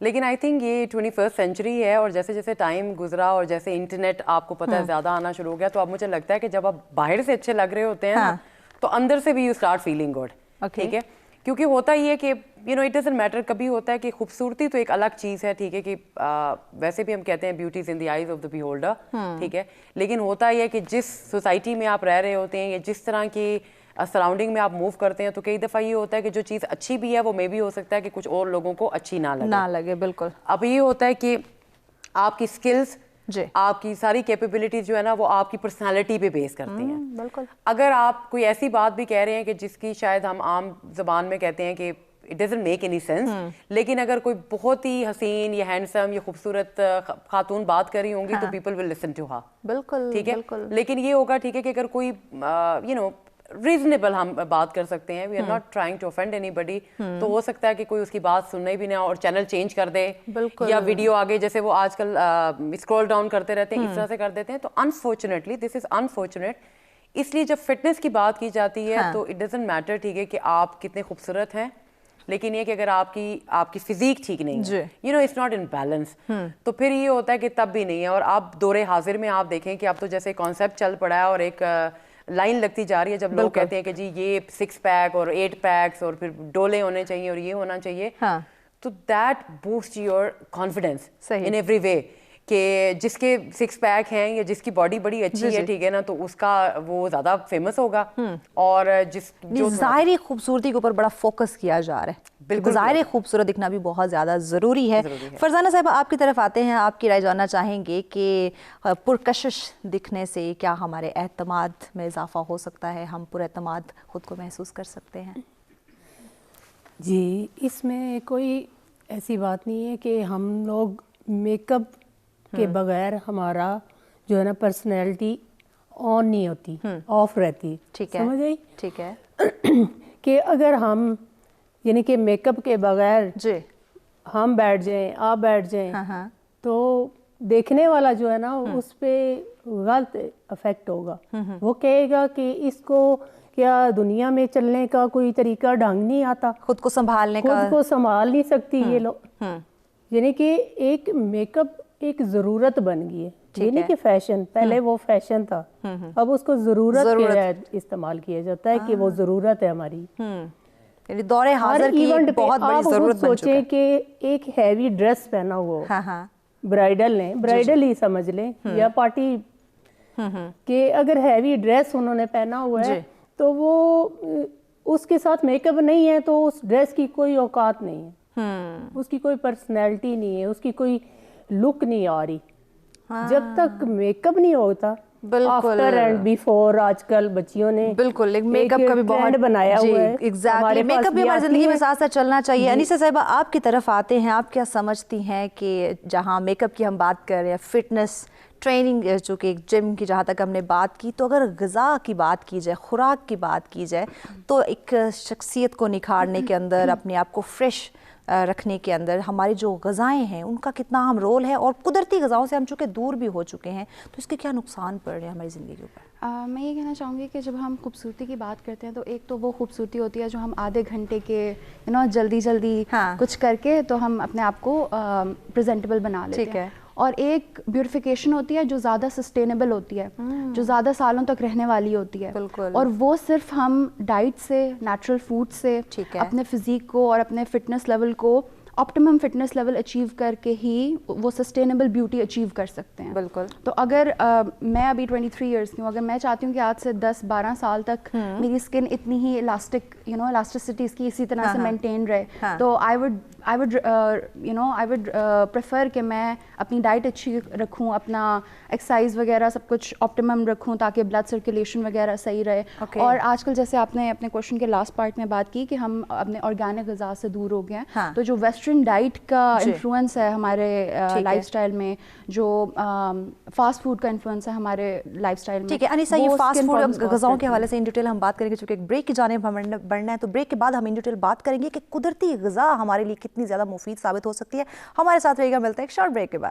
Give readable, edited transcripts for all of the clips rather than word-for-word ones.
لیکن I think یہ 21st century ہے اور جیسے جیسے ٹائم گزرا اور جیسے انٹرنیٹ آپ کو پتہ ہے زیادہ آنا شروع ہو گیا تو اب مجھے لگتا ہے کہ جب آپ باہر سے اچھے لگ رہے ہوتے ہیں نا تو اندر سے بھی یو اسٹارٹ فیلنگ گڈ. ٹھیک ہے, کیونکہ ہوتا یہ ہے کہ اٹ ڈزنٹ میٹر. کبھی ہوتا ہے کہ خوبصورتی تو ایک الگ چیز ہے, ٹھیک ہے, کہ ویسے بھی ہم کہتے ہیں beauty is in the eyes of the beholder, ٹھیک ہے, لیکن ہوتا یہ ہے کہ جس سوسائٹی میں آپ رہ رہے ہوتے ہیں یا جس طرح کی سراؤنڈنگ میں آپ موو کرتے ہیں تو کئی دفعہ یہ ہوتا ہے کہ جو چیز اچھی بھی ہے وہ مے بھی ہو سکتا ہے کہ کچھ اور لوگوں کو اچھی نہ لگے. بالکل. اب یہ ہوتا ہے کہ آپ کی سکلز, آپ کی ساری کیپیبلٹیز جو ہے نا وہ آپ کی پرسنالٹی پہ بیس کرتی ہیں. بالکل. اگر آپ کوئی ایسی بات بھی کہہ رہے ہیں کہ جس کی شاید ہم عام زبان میں کہتے ہیں کہ it doesn't make any sense, لیکن اگر کوئی بہت ہی حسین یا ہینڈسم یا خوبصورت خاتون بات کر رہی ہوں گی تو people will listen to her. بالکل. ٹھیک ہے, لیکن یہ ہوگا ٹھیک ہے کہ اگر کوئی ریزنیبل ہم بات کر سکتے ہیں, we are not trying to offend anybody, تو ہو سکتا ہے کہ کوئی اس کی بات سننے بھی نہ اور چینل چینج کر دے یا ویڈیو آگے, جیسے وہ آج کل اسکرول ڈاؤن کرتے رہتے ہیں اس طرح سے کر دیتے ہیں. تو انفارچونیٹلی دس از انفارچونیٹ. اس لیے جب فٹنس کی بات کی جاتی ہے تو اٹ ڈزنٹ میٹر, ٹھیک ہے, کہ آپ کتنے خوبصورت ہیں, لیکن یہ کہ اگر آپ کی فزیک ٹھیک نہیں ہے, اٹس ناٹ ان بیلنس, تو پھر یہ ہوتا ہے کہ تب بھی نہیں ہے. اور آپ دور حاضر میں آپ دیکھیں کہ اب تو جیسے کانسیپٹ چل پڑا ہے اور ایک لائن لگتی جا رہی ہے جب لوگ کہتے ہیں کہ جی یہ 6 پیک اور 8 پیکس اور پھر ڈولے ہونے چاہیے اور یہ ہونا چاہیے, تو that boost your confidence in every way, کہ جس کے 6 پیک ہیں یا جس کی باڈی بڑی اچھی ہے, ٹھیک ہے نا, تو اس کا وہ زیادہ فیمس ہوگا. اور جو ظاہری خوبصورتی کے اوپر بڑا فوکس کیا جا رہا ہے, بالکل ظاہری خوبصورت دکھنا بھی بہت زیادہ ضروری ہے. فرزانہ صاحب آپ کی طرف آتے ہیں, آپ کی رائے جاننا چاہیں گے کہ پرکشش دکھنے سے کیا ہمارے اعتماد میں اضافہ ہو سکتا ہے, ہم پر اعتماد خود کو محسوس کر سکتے ہیں؟ جی, اس میں کوئی ایسی بات نہیں ہے کہ ہم لوگ میک اپ کے بغیر ہمارا جو ہے نا پرسنالٹی آن نہیں ہوتی, آف رہتی. سمجھ آئی؟ ٹھیک ہے, کہ اگر ہم یعنی کہ میک اپ کے بغیر ہم بیٹھ جائیں, آپ بیٹھ جائیں, تو دیکھنے والا جو ہے نا اس پہ غلط افیکٹ ہوگا. وہ کہے گا کہ اس کو کیا دنیا میں چلنے کا کوئی طریقہ ڈھنگ نہیں آتا, خود کو سنبھالنے کا, خود کو سنبھال نہیں سکتی یہ لوگ. یعنی کہ ایک میک اپ ایک ضرورت بن گئی ہے, یہ نہیں کہ فیشن. پہلے وہ فیشن تھا, اب اس کو ضرورت کے تحت استعمال کیا جاتا ہے کہ وہ ضرورت ہے ہماری. یعنی دور حاضر کی بہت بڑی ضرورت بن چکا ہے. سوچیں کہ ایک ہیوی ڈریس پہنا ہوا برائڈل نے, برائڈل ہی سمجھ لیں یا پارٹی, کہ اگر ہیوی ڈریس انہوں نے پہنا ہوا ہے تو وہ اس کے ساتھ میک اپ نہیں ہے تو اس ڈریس کی کوئی اوقات نہیں ہے, اس کی کوئی پرسنالٹی نہیں ہے, اس کی کوئی لک نہیں آ رہی. جب تک میک اپ نہیں ہوتا, آفٹر اینڈ بیفور, آج کل بچیوں نے بالکل میک اپ کا بھی بہت بنایا ہوا ہے. ایگزیکٹلی, میک اپ بھی ہماری زندگی میں ساتھ ساتھ چلنا چاہیے. انیسہ صاحبہ آپ کی طرف آتے ہیں, آپ کیا سمجھتی ہیں کہ جہاں میک اپ کی ہم بات کر رہے ہیں, فٹنس ٹریننگ جو کہ ایک جم کی جہاں تک ہم نے بات کی, تو اگر غذا کی بات کی جائے, خوراک کی بات کی جائے, تو ایک شخصیت کو نکھارنے کے اندر, اپنے آپ کو فریش رکھنے کے اندر ہماری جو غذائیں ہیں ان کا کتنا اہم رول ہے, اور قدرتی غذاؤں سے ہم چونکہ دور بھی ہو چکے ہیں تو اس کے کیا نقصان پڑ رہے ہیں ہماری زندگی کے اوپر؟ میں یہ کہنا چاہوں گی کہ جب ہم خوبصورتی کی بات کرتے ہیں تو ایک تو وہ خوبصورتی ہوتی ہے جو ہم آدھے گھنٹے کے جلدی جلدی کچھ کر کے تو ہم اپنے آپ کو پریزنٹیبل بنا لیتے ہیں, اور ایک بیوٹیفیکیشن ہوتی ہے جو زیادہ سسٹینیبل ہوتی ہے, جو زیادہ سالوں تک رہنے والی ہوتی ہے, اور وہ صرف ہم ڈائٹ سے, نیچرل فوڈ سے اپنے فزیک کو اور اپنے فٹنس لیول کو, آپٹیمم فٹنس لیول اچیو کر کے ہی وہ سسٹینیبل بیوٹی اچیو کر سکتے ہیں. بالکل. تو اگر میں ابھی 23 ایئرس کی ہوں, اگر میں چاہتی ہوں کہ آج سے 10-12 سال تک میری اسکن اتنی ہی الاسٹسٹی اس کی اسی طرح سے مینٹین رہے, تو آئی وڈ پریفر کہ میں اپنی ڈائٹ اچھی رکھوں, اپنا ایکسرسائز وغیرہ سب کچھ آپٹیمم رکھوں تاکہ بلڈ سرکولیشن وغیرہ صحیح رہے. اور آج کل جیسے آپ نے اپنے کوشچن کے لاسٹ پارٹ میں بات کی کہ ہم اپنے آرگینک غذا سے دور ہو گئے ہیں, تو جو ویسٹرن ڈائٹ کا انفلوئنس ہے ہمارے لائف اسٹائل میں, جو فاسٹ فوڈ کا انفلوئنس ہے ہمارے لائف اسٹائل میں. ٹھیک ہے انیسہ, یہ فاسٹ فوڈ غذاؤں کے حوالے سے ان ڈیٹیل ہم بات کریں گے, چونکہ ایک بریک کی جانب ہمیں بڑھنا ہے, تو بریک کے بعد ہم ان ڈیٹیل بات کریں گے کہ قدرتی غذا ہمارے لیے کتنی زیادہ مفید ثابت ہو سکتی ہے. ہمارے ساتھ رہے گا, ملتا ہے ایک شارٹ بریک کے بعد.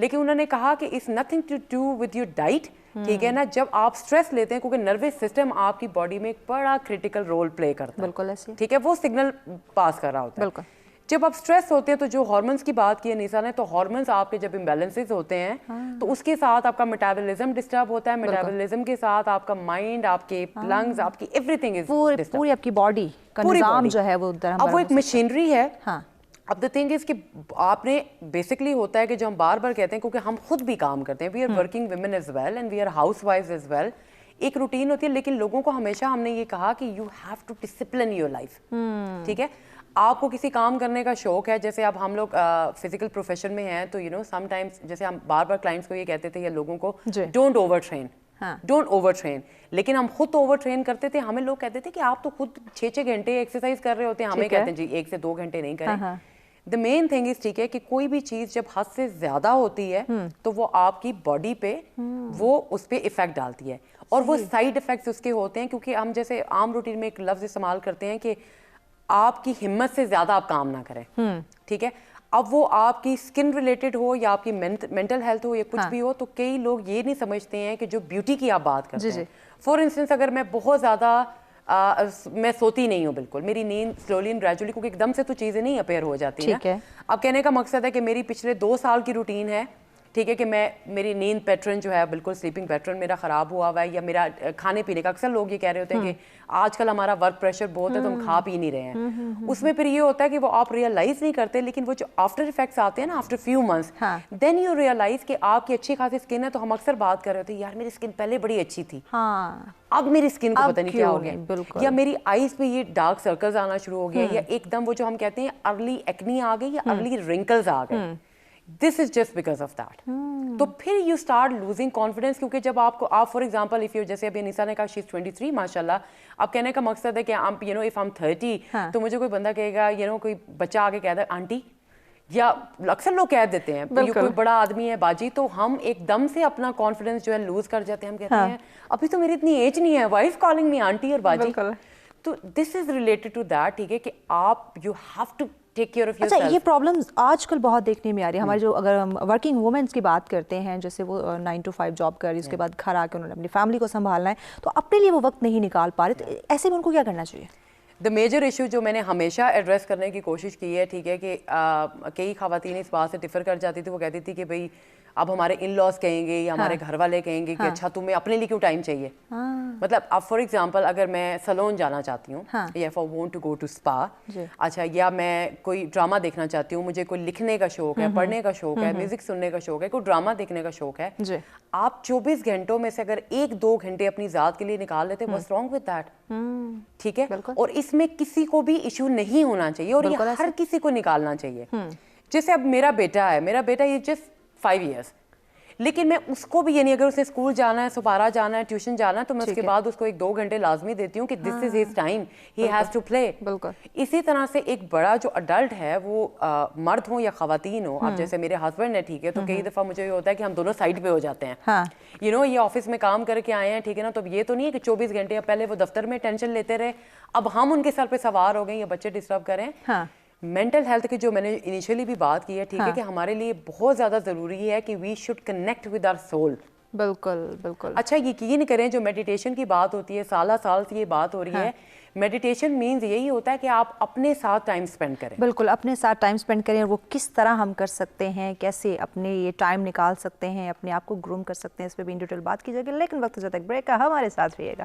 لیکن انہوں نے کہا کہ it's nothing to do with your diet, ٹھیک ہے نا, جب آپ اسٹریس لیتے ہیں, کیونکہ نروس سسٹم آپ کی باڈی میں ایک بڑا کریٹیکل رول پلے کرتا ہے, بالکل ایسے, ٹھیک ہے, وہ سگنل پاس کر رہا ہوتا ہے. بالکل. جب آپ اسٹریس ہوتے ہیں تو جو ہارمونس کی بات کی ہے نیسا نے, تو ہارمونس آپ کے جب امبیلنسز ہوتے ہیں تو اس کے ساتھ آپ کا میٹابولزم ڈسٹرب ہوتا ہے, میٹابولزم کے ساتھ آپ کا مائنڈ, آپ کے لنگز, آپ کی ایوری تھنگ از ڈسٹرب, پوری آپ کی باڈی کا نظام جو ہے وہ درہم. اب وہ ایک مشینری ہے. ہاں, اب دا تھنگ از کہ آپ نے بیسکلی ہوتا ہے کہ جو ہم بار بار کہتے ہیں, کیونکہ ہم خود بھی کام کرتے ہیں, we are working women as well and we are ہاؤس وائفز ایز ویل, ایک روٹین ہوتی ہے, لیکن لوگوں کو ہمیشہ ہم نے یہ کہا کہ you have to discipline your life, ٹھیک ہے. آپ کو کسی کام کرنے کا شوق ہے, جیسے اب ہم لوگ فزیکل پروفیشن میں ہیں, تو یو نو سم ٹائمس جیسے ہم بار بار کلائنٹس کو یہ کہتے تھے یا لوگوں کو, don't over train, don't over train, لیکن ہم خود اوور ٹرین کرتے تھے. ہمیں لوگ کہتے تھے کہ آپ تو خود 6 گھنٹے ایکسرسائز کر رہے ہوتے ہیں, ہمیں کہتے ہیں جی 1 سے 2 گھنٹے نہیں کریں. دا مین تھنگ از, ٹھیک ہے, کہ کوئی بھی چیز جب حد سے زیادہ ہوتی ہے تو وہ آپ کی باڈی پہ وہ اس پہ افیکٹ ڈالتی ہے, اور وہ سائیڈ افیکٹس اس کے ہوتے ہیں, کیونکہ ہم جیسے عام روٹین میں ایک لفظ استعمال کرتے ہیں کہ آپ کی ہمت سے زیادہ آپ کام نہ کریں, ٹھیک ہے. اب وہ آپ کی اسکن ریلیٹڈ ہو یا آپ کی مینٹل ہیلتھ ہو یا کچھ بھی ہو, تو کئی لوگ یہ نہیں سمجھتے ہیں کہ جو بیوٹی کی آپ بات کرتے ہیں, فار انسٹنس اگر میں بہت زیادہ میں سوتی نہیں ہوں بالکل, میری نیند سلولی اینڈ گریجولی, کیونکہ ایک دم سے تو چیزیں نہیں اپیئر ہو جاتی ہیں. اب کہنے کا مقصد ہے کہ میری پچھلے 2 سال کی روٹین ہے, ٹھیک ہے, کہ میری نیند پیٹرن جو ہے بالکل سلیپنگ پیٹرن میرا خراب ہوا ہوا ہے, یا میرا کھانے پینے کا, اکثر لوگ یہ کہہ رہے ہوتے ہیں کہ آج کل ہمارا ورک پریشر بہت ہے تو ہم کھا پی نہیں رہے ہیں. اس میں پھر یہ ہوتا ہے کہ وہ آپ ریئلائز نہیں کرتے, لیکن وہ جو آفٹر افیکٹس آتے ہیں نا, after few months, then you realize کہ آپ کی اچھی خاصی اسکن ہے. تو ہم اکثر بات کر رہے ہوتے ہیں, یار میری اسکن پہلے بڑی اچھی تھی, اب میری اسکن کو پتہ نہیں کیا ہو گیا, یا میری آئیز پہ یہ ڈارک سرکلز آنا شروع ہو گیا, یا ایک دم وہ جو ہم کہتے ہیں ارلی ایکنی آ گئی, یا ارلی رنکلز آ گئے. This is just because of that. تو پھر یو اسٹارٹ لوزنگ کانفیڈینس, کیونکہ جب آپ کو, آپ فار ایگزامپل اف یو, جیسے ابھی انیسا نے کہا شی از 23 ماشاء اللہ, اب کہنے کا مقصد ہے کہ آپ you know if I am 30 تو مجھے کوئی بندہ کہے گا, یو نو کوئی بچہ آگے کہتا ہے آنٹی, یا اکثر لوگ کہہ دیتے ہیں کوئی بڑا آدمی ہے باجی, تو ہم ایک دم سے اپنا کانفیڈینس جو ہے لوز کر جاتے ہیں. ہم کہتے ہیں ابھی تو میری اتنی ایج نہیں ہے, why is calling me aunty اور باجی. تو this is related to that, ٹھیک ہے, کہ آپ you have to take care of yourself. اچھا, یہ پرابلمز آج کل بہت دیکھنے میں آ رہی ہے. ہماری جو اگر ہم ورکنگ وومنس کی بات کرتے ہیں, جیسے وہ 9 to 5 جاب کر رہی, اس کے بعد گھر آ کے انہوں نے اپنی فیملی کو سنبھالنا ہے, تو اپنے لیے وہ وقت نہیں نکال پا رہے, تو ایسے میں ان کو کیا کرنا چاہیے؟ دا میجر ایشو جو میں نے ہمیشہ ایڈریس کرنے کی کوشش کی ہے, ٹھیک ہے, کہ کئی خواتین اس بات سے ڈفر کر جاتی تھی. وہ کہتی تھی کہ بھئی اب ہمارے ان لاس کہیں گے یا ہمارے گھر والے کہیں گے کہ اچھا تمہیں اپنے لیے کیوں ٹائم چاہیے. مطلب اب فار ایگزامپل اگر میں سلون جانا چاہتی ہوں, یا if I want to go to spa, اچھا, یا میں کوئی ڈرامہ دیکھنا چاہتی ہوں, مجھے کوئی لکھنے کا شوق ہے, پڑھنے کا شوق ہے, میوزک سننے کا شوق ہے, کوئی ڈرامہ دیکھنے کا شوق ہے, آپ 24 گھنٹوں میں سے اگر 1-2 گھنٹے اپنی ذات کے لیے نکال لیتے, واٹس رانگ ود دیٹ, ٹھیک ہے. اور اس میں کسی کو بھی ایشو نہیں ہونا چاہیے, اور یہ ہر کسی کو نکالنا چاہیے. جیسے اب میرا بیٹا ہے, میرا بیٹا یہ جسٹ 5 years, لیکن میں اس کو بھی, یعنی اگر اسے اسکول جانا ہے, سپارہ جانا ہے, ٹیوشن جانا ہے, تو میں اس کے بعد اس کو 1-2 گھنٹے لازمی دیتی ہوں کہ this is his time, he has to play. اسی طرح سے ایک بڑا جو اڈلٹ ہے, وہ مرد ہوں یا خواتین ہوں, اب جیسے میرے ہسبینڈ ہے, ٹھیک ہے, تو کئی دفعہ مجھے یہ ہوتا ہے کہ ہم دونوں سائڈ پہ ہو جاتے ہیں, یو نو, یہ آفس میں کام کر کے آئے ہیں, ٹھیک ہے نا, تو یہ تو نہیں ہے کہ 24 گھنٹے, اب پہلے وہ دفتر میں ٹینشن لیتے رہے, اب ہم ان کے سر پہ سوار ہو گئے یا بچے ڈسٹرب کریں. مینٹل ہیلتھ کی جو میں نے انیشیلی بھی بات کی ہے, ٹھیک ہے, کہ ہمارے لیے بہت زیادہ ضروری ہے کہ we should connect with our soul. بالکل بالکل. اچھا, یقین کریں, جو میڈیٹیشن کی بات ہوتی ہے, سالہ سال سے یہ بات ہو رہی ہے, میڈیٹیشن مینز یہی ہوتا ہے کہ آپ اپنے ساتھ ٹائم سپینڈ کریں. بالکل, اپنے ساتھ ٹائم سپینڈ کریں, اور وہ کس طرح ہم کر سکتے ہیں, کیسے اپنے یہ ٹائم نکال سکتے ہیں, اپنے آپ کو گروم کر سکتے ہیں, اس پہ بھی ان ڈیٹیل بات کی جائے گی. لیکن وقت ہو جاتا ہے بریک کا, ہمارے ساتھ رہیے گا.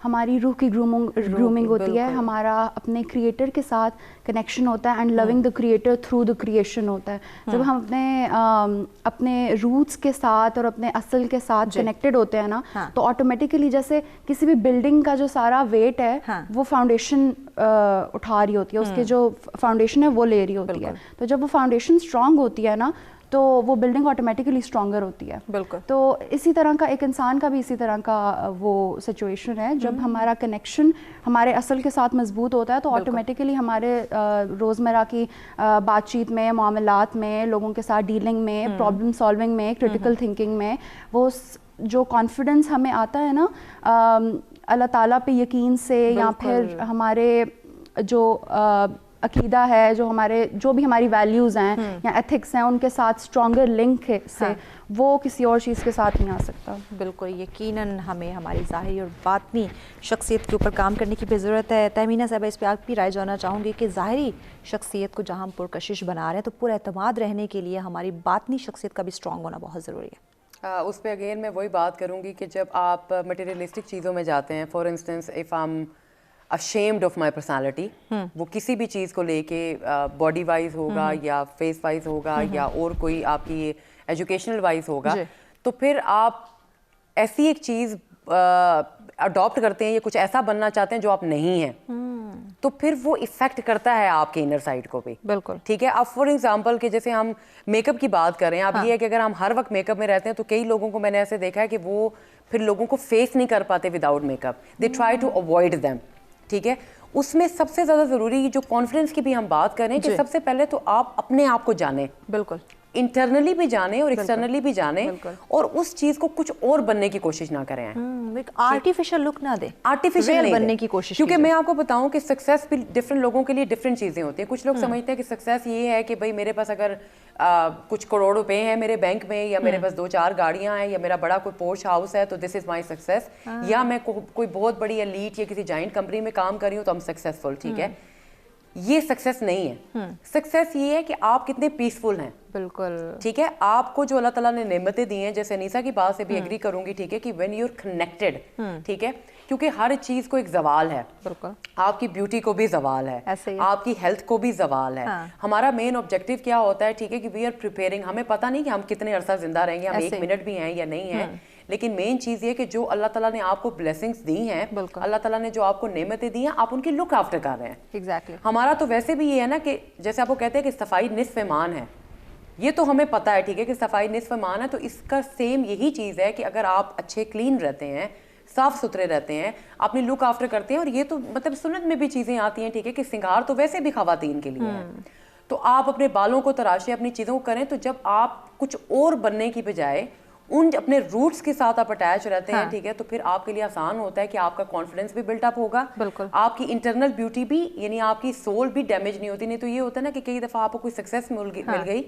ہماری روح کی گرومنگ ہوتی ہے, ہمارا اپنے کریٹر کے ساتھ کنیکشن ہوتا ہے, and loving the creator through the creation ہوتا ہے. جب ہم اپنے روٹس کے ساتھ اور اپنے اصل کے ساتھ کنیکٹڈ ہوتے ہیں نا, تو آٹومیٹیکلی جیسے کسی بھی بلڈنگ کا جو سارا ویٹ ہے وہ فاؤنڈیشن اٹھا رہی ہوتی ہے, اس کے جو فاؤنڈیشن ہے وہ لے رہی ہوتی ہے. تو جب وہ فاؤنڈیشن اسٹرانگ ہوتی ہے نا تو وہ بلڈنگ آٹومیٹیکلی اسٹرانگر ہوتی ہے. بالکل. تو اسی طرح کا ایک انسان کا بھی اسی طرح کا وہ سچویشن ہے, جب ہمارا کنیکشن ہمارے اصل کے ساتھ مضبوط ہوتا ہے تو آٹومیٹیکلی ہمارے روزمرہ کی بات چیت میں, معاملات میں, لوگوں کے ساتھ ڈیلنگ میں, پرابلم سالونگ میں, کریٹیکل تھنکنگ میں, وہ جو کانفیڈنس ہمیں آتا ہے نا اللہ تعالیٰ پہ یقین سے, یا پھر ہمارے جو عقیدہ ہے, جو بھی ہماری ویلیوز ہیں یا ایتھکس ہیں, ان کے ساتھ اسٹرانگر لنک سے, وہ کسی اور چیز کے ساتھ نہیں آ سکتا. بالکل, یقیناً ہمیں ہماری ظاہری اور باطنی شخصیت کے اوپر کام کرنے کی بھی ضرورت ہے. تہمینہ صاحبہ, اس پہ آپ کی رائے جاننا چاہوں گی کہ ظاہری شخصیت کو جہاں ہم پرکشش بنا رہے ہیں تو پر اعتماد رہنے کے لیے ہماری باطنی شخصیت کا بھی اسٹرانگ ہونا بہت ضروری ہے. اس پہ اگین میں وہی بات کروں گی کہ جب آپ مٹیریلسٹک چیزوں میں جاتے ہیں, for instance if I ashamed of my personality, وہ کسی بھی چیز کو لے کے باڈی وائز ہوگا یا فیس وائز ہوگا یا اور کوئی آپ کی ایجوکیشنل وائز ہوگا, تو پھر آپ ایسی ایک چیز اڈاپٹ کرتے ہیں یا کچھ ایسا بننا چاہتے ہیں جو آپ نہیں ہیں, تو پھر وہ افیکٹ کرتا ہے آپ کے انر سائڈ کو بھی. بالکل ٹھیک ہے. اب فار ایگزامپل کہ جیسے ہم میک اپ کی بات کر رہے ہیں, اب یہ ہے کہ اگر ہم ہر وقت میک اپ میں رہتے ہیں تو کئی لوگوں کو میں نے ایسے دیکھا ہے کہ وہ پھر لوگوں کو فیس نہیں کر پاتے without makeup, they try to avoid them. ٹھیک ہے. اس میں سب سے زیادہ ضروری جو کانفیڈنس کی بھی ہم بات کریں کہ سب سے پہلے تو آپ اپنے آپ کو جانیں. بالکل. انٹرنلی بھی جانیں اور ایکسٹرنلی بھی جانیں, اور اس چیز کو کچھ اور بننے کی کوشش نہ کریں, آرٹیفیشل لک نہ دیں, آرٹیفیشل بننے کی کوشش. کیونکہ میں آپ کو بتاؤں کہ سکسیس بھی ڈفرینٹ لوگوں کے لیے ڈفرینٹ چیزیں ہوتی ہیں. کچھ لوگ سمجھتے ہیں کہ سکسیس یہ ہے کہ بھائی میرے پاس اگر کچھ کروڑ روپے ہیں میرے بینک میں, یا میرے پاس 2-4 گاڑیاں ہیں, یا میرا بڑا کوئی پورش ہاؤس ہے, تو دس از مائی سکسیس. یا میں کوئی بہت بڑی ایلیٹ یا کسی جائنٹ کمپنی میں کام کر رہی ہوں تو ہم سکسیسفل. ٹھیک ہے. یہ سکسیس نہیں ہے. سکسیس یہ ہے کہ آپ کتنے پیسفل ہیں. بالکل ٹھیک ہے. آپ کو جو اللہ تعالیٰ نے نعمتیں دی ہیں, جیسے انیسا کی بات سے بھی ایگری کروں گی, ٹھیک ہے, کہ وین یو آر کنیکٹڈ, ٹھیک ہے, کیونکہ ہر چیز کو ایک زوال ہے. بالکل. آپ کی بیوٹی کو بھی زوال ہے, آپ کی ہیلتھ کو بھی زوال ہے. ہمارا مین آبجیکٹیو کیا ہوتا ہے, ٹھیک ہے, کہ وی آر پریپیئرنگ. ہمیں پتہ نہیں کہ ہم کتنے عرصہ زندہ رہیں گے, ہم 1 منٹ بھی ہیں یا نہیں ہیں, لیکن مین چیز یہ کہ جو اللہ تعالیٰ نے آپ کو بلیسنگز دی ہیں, اللہ تعالیٰ نے جو آپ کو نعمتیں دی ہیں, آپ ان کی لک آفٹر کر رہے ہیں. ایگزیکٹلی. ہمارا تو ویسے بھی یہ ہے نا کہ جیسے آپ کو کہتے ہیں کہ صفائی نصف ایمان ہے, یہ تو ہمیں پتہ ہے, ٹھیک ہے, کہ صفائی نصف ایمان ہے. تو اس کا سیم یہی چیز ہے کہ اگر آپ اچھے کلین رہتے ہیں, صاف ستھرے رہتے ہیں, اپنی لک آفٹر کرتے ہیں, اور یہ تو مطلب سنت میں بھی چیزیں آتی ہیں, ٹھیک ہے, کہ سنگار تو ویسے بھی خواتین کے لیے ہے, تو آپ اپنے بالوں کو تراشیں, اپنی چیزوں کو کریں. تو جب آپ کچھ اور بننے کی بجائے ان اپنے روٹس کے ساتھ آپ اٹیچ رہتے ہیں, ٹھیک ہے, تو پھر آپ کے لیے آسان ہوتا ہے کہ آپ کا کانفیڈنس بھی بلٹ اپ ہوگا. بالکل. آپ کی انٹرنل بیوٹی بھی, یعنی آپ کی سول بھی ڈیمیج نہیں ہوتی. نہیں تو یہ ہوتا ہے نا کہ کئی دفعہ آپ کو کوئی سکسیس مل گئی,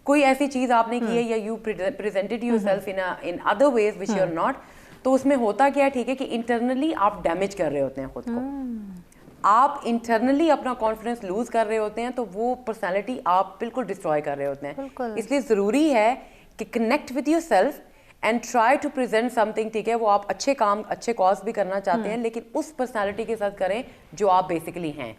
کوئی ایسی چیز آپ نے کی ہے, یا you presented yourself in other ways which you are not, تو اس میں ہوتا کیا ہے, ٹھیک ہے, کہ انٹرنلی آپ ڈیمیج کر رہے ہوتے ہیں خود کو. آپ انٹرنلی اپنا کانفیڈنس لوز کر رہے ہوتے ہیں, تو وہ پرسنالٹی آپ بالکل ڈسٹروائے کر رہے ہوتے ہیں. اس لیے ضروری ہے کہ connect with yourself and try to present something. ٹھیک ہے, وہ آپ اچھے کام, اچھے کاز بھی کرنا چاہتے ہیں, لیکن اس پرسنالٹی کے ساتھ کریں جو آپ بیسیکلی ہیں.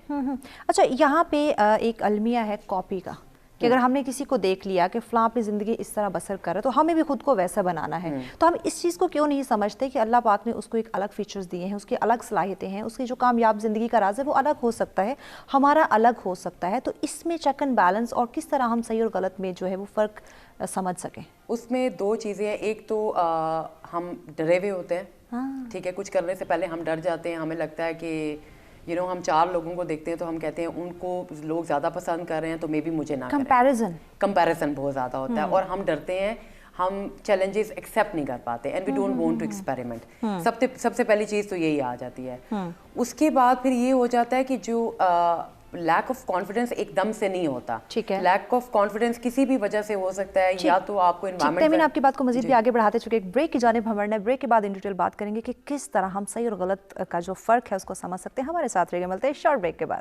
اچھا, یہاں پہ ایک المیہ ہے کاپی کا, کہ اگر ہم نے کسی کو دیکھ لیا کہ فلاں اپنی زندگی اس طرح بسر کر رہا ہے, تو ہمیں بھی خود کو ویسا بنانا ہے. تو ہم اس چیز کو کیوں نہیں سمجھتے کہ اللہ پاک نے اس کو ایک الگ فیچرز دیے ہیں, اس کی الگ صلاحیتیں ہیں, اس کی جو کامیاب زندگی کا راز ہے وہ الگ ہو سکتا ہے, ہمارا الگ ہو سکتا ہے. تو اس میں چیک اینڈ بیلنس اور کس طرح ہم صحیح اور غلط میں جو ہے وہ فرق سمجھ سکیں. اس میں 2 چیزیں ہیں. ایک تو ہم ڈرے ہوئے ہوتے ہیں, ٹھیک ہے, کچھ کرنے سے پہلے ہم ڈر جاتے ہیں. ہمیں لگتا ہے کہ ہم 4 لوگوں کو دیکھتے ہیں تو ہم کہتے ہیں ان کو لوگ زیادہ پسند کر رہے ہیں تو مے بی مجھے نہ کریں. کمپیریزن بہت زیادہ ہوتا ہے, اور ہم ڈرتے ہیں, ہم چیلنجز ایکسیپٹ نہیں کر پاتے, and we don't want to experiment. سب سے پہلی چیز تو یہی آ جاتی ہے. اس کے بعد پھر یہ ہو جاتا ہے کہ جو لیک آف کانفیڈنس ایک دم سے نہیں ہوتا. ٹھیک ہے, لیک آف کانفیڈنس کسی بھی وجہ سے ہو سکتا ہے, یا تو آپ کو انوائرمنٹ. میں آپ کی بات کو مزید بھی آگے بڑھاتے چکے ایک بریک کی جانب ہم بڑھنا ہے. بریک کے بعد ان ڈیٹیل بات کریں گے کہ کس طرح ہم صحیح اور غلط کا جو فرق ہے اس کو سمجھ سکتے ہیں. ہمارے ساتھ رہیے گا, ملتے ہیں شارٹ بریک کے بعد.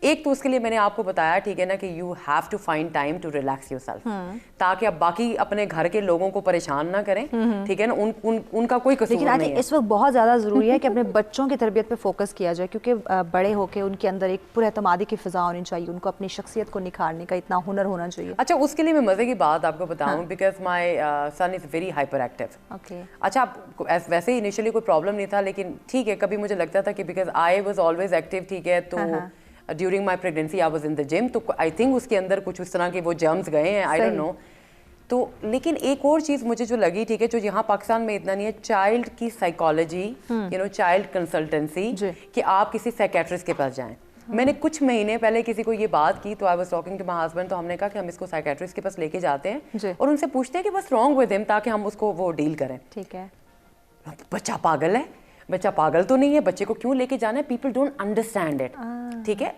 ایک تو اس کے لیے میں نے آپ کو بتایا ٹھیک ہے نا کہ you have to find time to relax yourself, تاکہ اب باقی اپنے گھر کے لوگوں کو پریشان نہ کریں, ٹھیک ہے نا, ان کا کوئی قصور نہیں ہے. لیکن اس وقت بہت زیادہ ضروری ہے کہ اپنے بچوں کی تربیت پہ فوکس کیا جائے, کیونکہ بڑے ہو کے ان کے اندر ایک پر اعتمادی کی فضا ہونی چاہیے, ان کو اپنی شخصیت کو نکھارنے کا اتنا ہنر ہونا چاہیے. اچھا اس کے لیے میں مزے کی بات آپ کو بتاؤں, because my son is very hyperactive. اچھا ویسے انیشلی کوئی پرابلم نہیں تھا, لیکن ٹھیک ہے کبھی مجھے لگتا تھا کہ because I was always active, ٹھیک ہے, تو during my pregnancy I was in the gym, تو آئی تھنک اس کے اندر کچھ اس طرح کے وہ جرمز گئے ہیں, آئی ڈونٹ نو. تو لیکن ایک اور چیز مجھے جو لگی, ٹھیک ہے, جو یہاں پاکستان میں اتنا نہیں ہے, چائلڈ کی psychology, you know, child consultancy, کہ آپ کسی سائیکیٹرسٹ کے پاس جائیں. میں نے کچھ مہینے پہلے کسی کو یہ بات کی, تو I was talking to my husband, تو ہم نے کہا کہ ہم اس کو سائیکیٹرسٹ کے پاس لے کے جاتے ہیں اور ان سے پوچھتے ہیں کہ بس رانگ ود ہم, تاکہ ہم اس کو وہ ڈیل کریں. ٹھیک ہے, بچہ پاگل ہے, بچہ پاگل تو نہیں ہے, بچے کو کیوں لے کے جانا ہے, پیپل ڈونٹ انڈرسٹینڈ اٹ. ٹھیک ہے,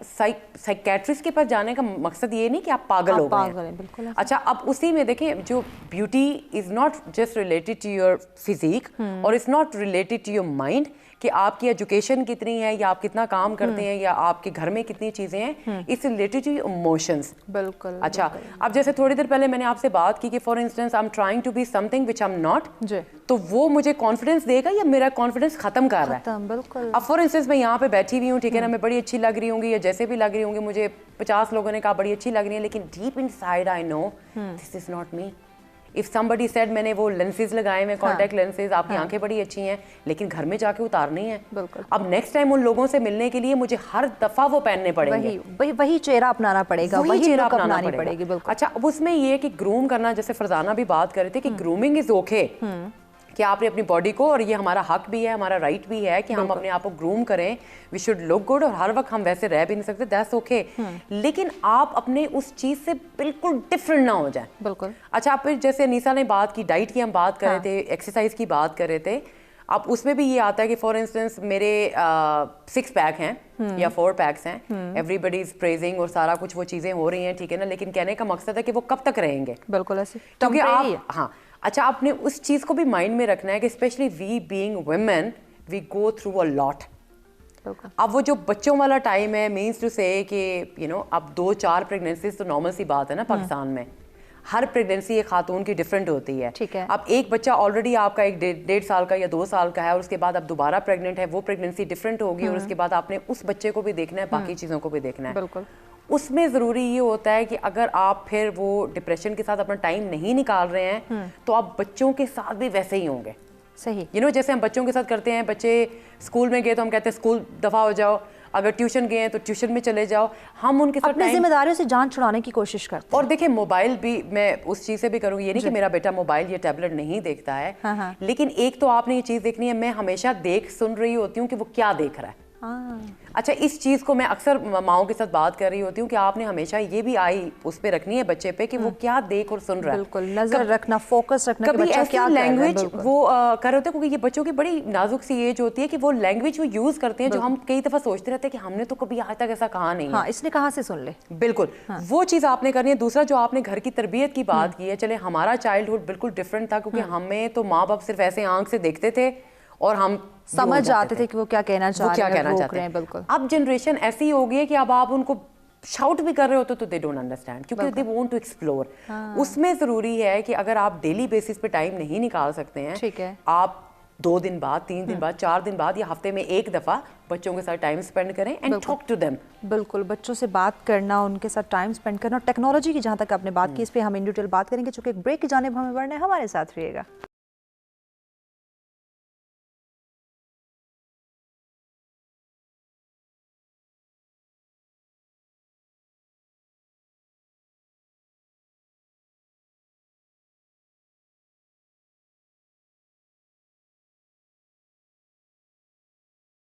سائیکیٹرسٹ کے پاس جانے کا مقصد یہ نہیں کہ آپ پاگل ہو گئے ہیں. اچھا اب اسی میں دیکھیں, جو beauty is not just related to your physique, اور it's not related to your mind, کہ آپ کی ایجوکیشن کتنی ہے یا آپ کتنا کام کرتے ہیں یا آپ کے گھر میں کتنی چیزیں ہیں, it's related to your emotions. بالکل. اچھا اب جیسے تھوڑی دیر پہلے میں نے آپ سے بات کی کہ for instance I am trying to be something which I am not, تو وہ مجھے کانفیڈنس دے گا یا میرا کانفیڈنس ختم کر رہا ہے. بالکل. اب فار انسٹنس میں یہاں پہ بیٹھی ہوئی ہوں, ٹھیک ہے نا, میں بڑی اچھی لگ رہی ہوں گی یا جیسے بھی لگ رہی ہوں گی, مجھے 50 لوگوں نے کہا بڑی اچھی لگ رہی ہے, لیکن deep inside I know this is not me. If somebody said میں نے وہ لینسز لگائے ہوئے, کانٹیکٹ لینسز, آپ کی آنکھیں بڑی اچھی ہیں, لیکن گھر میں جا کے اتارنی ہیں. اب نیکسٹ ٹائم ان لوگوں سے ملنے کے لیے مجھے ہر دفعہ وہ پہننے پڑیں گے, وہی چہرہ اپنانا پڑے گا, وہی چہرہ اپنانا پڑے گا. اچھا اب اس میں یہ کہ گروم کرنا, جیسے فرزانہ بھی بات کر رہے تھے کہ گرومنگ از اوکے, کہ آپ نے اپنی باڈی کو, اور یہ ہمارا حق بھی ہے, ہمارا رائٹ بھی ہے کہ ہم اپنے آپ کو گروم کریں, وی شوڈ لک گڈ, اور ہر وقت ہم ویسے رہ بھی نہیں سکتے, دیٹس اوکے, لیکن آپ اپنے اس چیز سے بالکل ڈفرینٹ نہ ہو جائیں. بالکل. اچھا پھر جیسے انیسا نے بات کی, ڈائٹ کی ہم بات کر رہے تھے, ایکسرسائز کی بات کر رہے تھے, اب اس میں بھی یہ آتا ہے کہ فار انسٹنس میرے 6 پیک ہیں یا 4 پیکس ہیں, ایوری بڈی از پریزنگ اور سارا کچھ وہ چیزیں ہو رہی ہیں, ٹھیک ہے نا, لیکن کہنے کا مقصد ہے کہ وہ کب تک رہیں گے. بالکل ایسے, کیونکہ آپ, ہاں اچھا آپ نے اس چیز کو بھی مائنڈ میں رکھنا ہے کہ specially we being women we go through a lot. اب وہ جو بچوں والا ٹائم ہے, مینس ٹو سے کہ یو نو اب 2-4 پریگنینسیز تو نارمل سی بات ہے نا پاکستان میں, ہر پریگنینسی ایک خاتون کی ڈفرینٹ ہوتی ہے. اب ایک بچہ آلریڈی آپ کا 1.5 سال کا یا 2 سال کا ہے, اور اس کے بعد اب دوبارہ پریگننٹ ہے, وہ پریگنینسی ڈفرینٹ ہوگی, اور اس کے بعد آپ نے اس بچے کو بھی دیکھنا ہے, باقی چیزوں کو بھی دیکھنا ہے. بالکل. اس میں ضروری یہ ہوتا ہے کہ اگر آپ پھر وہ ڈپریشن کے ساتھ اپنا ٹائم نہیں نکال رہے ہیں, تو آپ بچوں کے ساتھ بھی ویسے ہی ہوں گے. صحیح. یو نو جیسے ہم بچوں کے ساتھ کرتے ہیں, بچے اسکول میں گئے تو ہم کہتے ہیں اسکول دفعہ ہو جاؤ, اگر ٹیوشن گئے ہیں تو ٹیوشن میں چلے جاؤ, ہم ان کے ساتھ اپنی ذمہ داریوں سے جان چھڑانے کی کوشش کرتے ہیں. اور دیکھیں موبائل بھی, میں اس چیز سے بھی کروں گی, یہ نہیں کہ میرا بیٹا موبائل یا ٹیبلٹ نہیں دیکھتا ہے, لیکن ایک تو آپ نے یہ چیز دیکھنی ہے, میں ہمیشہ دیکھ سن رہی ہوتی ہوں کہ وہ کیا دیکھ رہا ہے. اچھا اس چیز کو میں اکثر ماؤں کے ساتھ بات کر رہی ہوتی ہوں کہ آپ نے ہمیشہ یہ بھی آئی اس پہ رکھنی ہے بچے پہ کہ وہ کیا دیکھ اور سن رہا ہے. بالکل, نظر رکھنا, فوکس رکھنا, کبھی ایسی لینگویج وہ کر رہے ہوتے ہیں, کیونکہ یہ بچوں کی بڑی نازک سی ایج ہوتی ہے کہ وہ لینگویج وہ یوز کرتے ہیں جو ہم کئی دفعہ سوچتے رہتے ہیں کہ ہم نے تو کبھی آج تک ایسا کہا نہیں ہے. ہاں, اس نے کہاں سے سن لے. بالکل, وہ چیز آپ نے کرنی ہے. دوسرا جو آپ نے گھر کی تربیت کی بات کی ہے, چلے ہمارا چائلڈہڈ بالکل ڈفرینٹ تھا, کیونکہ ہمیں تو ماں باپ صرف ایسے آنکھ سے دیکھتے تھے اور ہم سمجھ جاتے تھے کہ وہ کیا کہنا چاہتے ہیں. بالکل. اب جنریشن ایسی ہو گئی ہے کہ اب آپ ان کو شاؤٹ بھی کر رہے ہوتے تو دے ڈونٹ انڈرسٹینڈ, کیونکہ دے وانٹ ٹو ایکسپلور. اس میں ضروری ہے کہ اگر آپ ڈیلی بیسس پہ ٹائم نہیں نکال سکتے ہیں, ٹھیک ہے, آپ 2 دن بعد, 3 دن بعد, 4 دن بعد یا ہفتے میں 1 دفعہ بچوں کے ساتھ ٹائم اسپینڈ کریں اینڈ ٹاک ٹو دیم. بالکل, بچوں سے بات کرنا, ان کے ساتھ ٹائم اسپینڈ کرنا. اور ٹیکنالوجی کی جہاں تک آپ نے بات کی, اس پہ ہم ان ڈیٹیل بات کریں گے, چونکہ ایک بریک کی جانب ہمیں بڑھنا ہے. ہمارے ساتھ رہیے گا.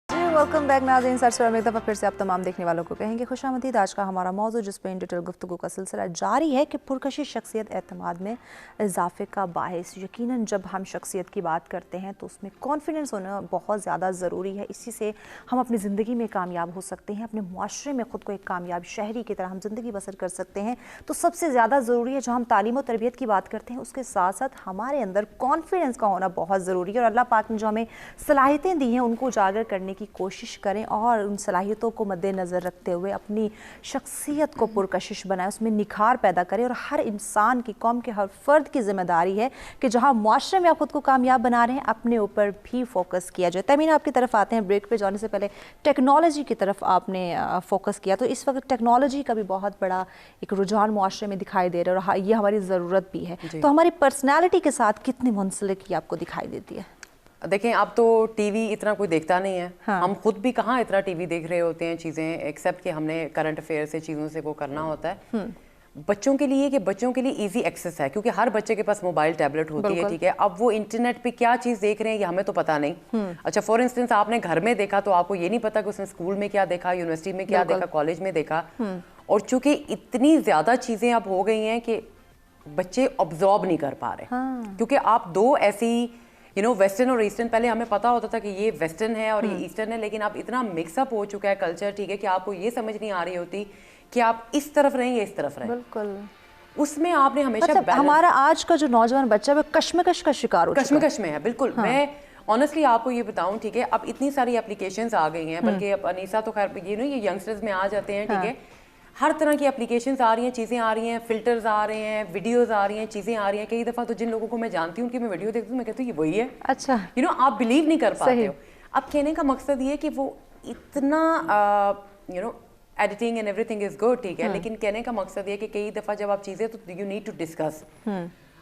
ویلکم بیک ناظرین, سرسرا میں ایک دفعہ پھر سے آپ تمام دیکھنے والوں کو کہیں گے خوش آمدید. آج کا ہمارا موضوع جس پہ ان ڈیٹیل گفتگو کا سلسلہ جاری ہے کہ پرکشش شخصیت اعتماد میں اضافے کا باعث. یقیناً جب ہم شخصیت کی بات کرتے ہیں تو اس میں کانفیڈنس ہونا بہت زیادہ ضروری ہے. اسی سے ہم اپنی زندگی میں کامیاب ہو سکتے ہیں, اپنے معاشرے میں خود کو ایک کامیاب شہری کی طرح ہم زندگی بسر کر سکتے ہیں. تو سب سے زیادہ ضروری ہے, جو ہم تعلیم و تربیت کی بات کرتے ہیں اس کے ساتھ ساتھ ہمارے اندر کانفیڈنس کا ہونا بہت ضروری ہے. اور اللہ پاک نے جو ہمیں صلاحیتیں دی ہیں ان کو اجاگر کرنے کی کوشش کوشش کریں اور ان صلاحیتوں کو مد نظر رکھتے ہوئے اپنی شخصیت کو پرکشش بنائیں, اس میں نکھار پیدا کریں. اور ہر انسان کی, قوم کے ہر فرد کی ذمہ داری ہے کہ جہاں معاشرے میں آپ خود کو کامیاب بنا رہے ہیں اپنے اوپر بھی فوکس کیا جائے. تمین آپ کی طرف آتے ہیں, بریک پہ جانے سے پہلے ٹیکنالوجی کی طرف آپ نے فوکس کیا, تو اس وقت ٹیکنالوجی کا بھی بہت بڑا ایک رجحان معاشرے میں دکھائی دے رہا ہے اور یہ ہماری ضرورت بھی ہے. تو ہماری پرسنالٹی کے ساتھ کتنی منسلک یہ آپ کو دکھائی دیتی ہے؟ دیکھیں اب تو ٹی وی اتنا کوئی دیکھتا نہیں ہے, ہم خود بھی کہاں اتنا ٹی وی دیکھ رہے ہوتے ہیں چیزیں, ایکسیپٹ کہ ہم نے کرنٹ افیئر سے چیزوں سے وہ کرنا ہوتا ہے. بچوں کے لیے کہ بچوں کے لیے ایزی ایکسیس ہے کیونکہ ہر بچے کے پاس موبائل ٹیبلٹ ہوتی ہے, ٹھیک ہے. اب وہ انٹرنیٹ پہ کیا چیز دیکھ رہے ہیں یہ ہمیں تو پتہ نہیں. اچھا فار انسٹنس آپ نے گھر میں دیکھا تو آپ کو یہ نہیں پتا کہ اس نے اسکول میں کیا دیکھا, یونیورسٹی میں کیا دیکھا, کالج میں دیکھا. اور چونکہ اتنی زیادہ چیزیں اب ہو گئی ہیں کہ بچے ابزارب نہیں کر پا رہے, کیونکہ آپ دو ایسی ویسٹرن اور ایسٹرن, پہلے ہمیں پتا ہوتا تھا کہ یہ ویسٹرن ہے اور یہ ایسٹرن ہے, لیکن اب اتنا مکس اپ ہو چکا ہے کلچر, ٹھیک ہے, کہ آپ کو یہ سمجھ نہیں آ رہی ہوتی کہ آپ اس طرف رہیں یا اس طرف رہیں. بالکل. اس میں آپ نے ہمیشہ ہمارا آج کا جو نوجوان بچہ ہے کشمکش کا شکار ہو چکا ہے. کشمکش میں ہے بالکل. میں آنیسٹلی آپ کو یہ بتاؤں, ٹھیک ہے, اب اتنی ساری اپلیکیشنز آ گئی ہیں, بلکہ اب انیسا تو خیر یہ ینگسٹرز میں آ جاتے ہیں, ٹھیک ہے, ہر طرح کی اپلیکیشنز آ رہی ہیں, چیزیں آ رہی ہیں, فلٹرز آ رہے ہیں, ویڈیوز آ رہی ہیں, چیزیں آ رہی ہیں. کئی دفعہ تو جن لوگوں کو میں جانتی ہوں کہ میں ویڈیو دیکھتی ہوں میں کہتی ہوں یہ وہی ہے. اچھا آپ بلیو نہیں کر پاتے ہو. اب کہنے کا مقصد یہ کہ وہ اتنا editing and every thing is good, ٹھیک ہے, لیکن کہنے کا مقصد یہ کہ کئی دفعہ جب آپ چیزیں تو یو نیڈ ٹو ڈسکس.